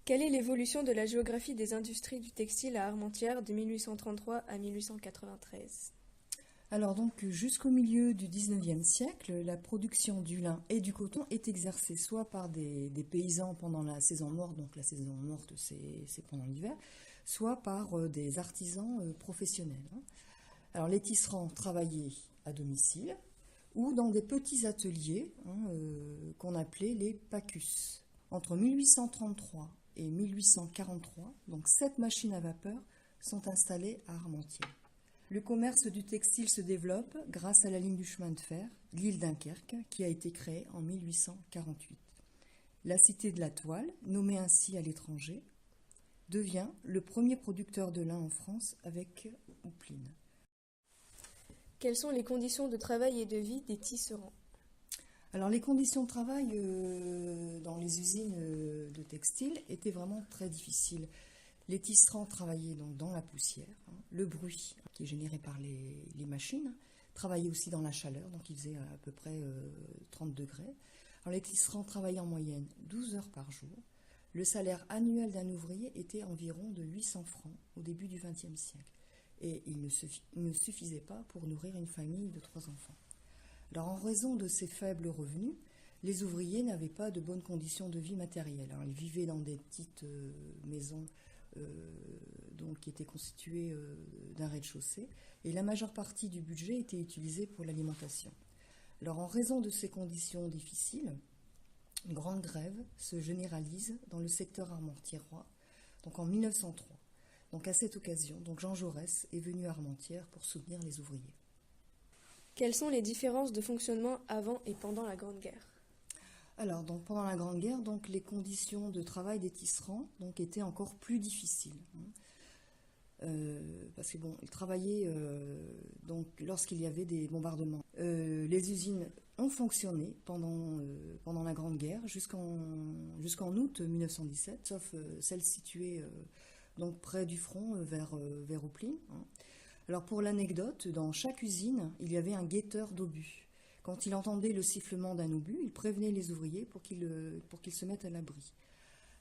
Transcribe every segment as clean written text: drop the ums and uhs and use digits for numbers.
Quelle est l'évolution de la géographie des industries du textile à Armentières de 1833 à 1893? Alors donc jusqu'au milieu du XIXe siècle, la production du lin et du coton est exercée soit par des paysans pendant la saison morte, donc la saison morte c'est pendant l'hiver, soit par des artisans professionnels. Alors les tisserands travaillaient à domicile ou dans des petits ateliers qu'on appelait les pacus. Entre 1833 et 1843, donc 7 machines à vapeur sont installées à Armentières. Le commerce du textile se développe grâce à la ligne du chemin de fer, l'île Dunkerque, qui a été créée en 1848. La cité de la toile, nommée ainsi à l'étranger, devient le premier producteur de lin en France avec Houpline. Quelles sont les conditions de travail et de vie des tisserands? Alors les conditions de travail dans les usines de textile étaient vraiment très difficiles. Les tisserands travaillaient donc dans la poussière, le bruit qui est généré par les machines, travaillaient aussi dans la chaleur, donc il faisait à peu près 30 degrés. Alors les tisserands travaillaient en moyenne 12 heures par jour. Le salaire annuel d'un ouvrier était environ de 800 francs au début du XXe siècle. Et il ne suffisait pas pour nourrir une famille de 3 enfants. Alors en raison de ces faibles revenus, les ouvriers n'avaient pas de bonnes conditions de vie matérielle. Alors, ils vivaient dans des petites maisons donc, qui étaient constituées d'un rez-de-chaussée, et la majeure partie du budget était utilisée pour l'alimentation. Alors en raison de ces conditions difficiles, une grande grève se généralise dans le secteur armentiérois, donc en 1903. Donc à cette occasion, donc Jean Jaurès est venu à Armentières pour soutenir les ouvriers. Quelles sont les différences de fonctionnement avant et pendant la Grande Guerre? Alors, donc, pendant la Grande Guerre, donc, les conditions de travail des tisserands donc, étaient encore plus difficiles. Parce que bon, ils travaillaient donc, lorsqu'il y avait des bombardements. Les usines ont fonctionné pendant la Grande Guerre jusqu'en août 1917, sauf celle située donc, près du front vers Houpline. Alors pour l'anecdote, dans chaque usine, il y avait un guetteur d'obus. Quand il entendait le sifflement d'un obus, il prévenait les ouvriers pour qu'ils se mettent à l'abri.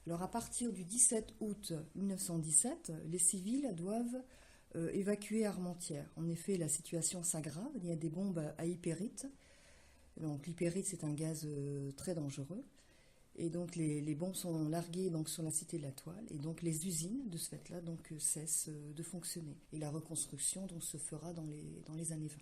Alors à partir du 17 août 1917, les civils doivent évacuer Armentières. En effet, la situation s'aggrave, il y a des bombes à hypérite. Donc l'hypérite, c'est un gaz très dangereux. Et donc les bombes sont larguées donc, sur la cité de la toile, et donc les usines de ce fait-là donc, cessent de fonctionner. Et la reconstruction donc, se fera dans les années 20.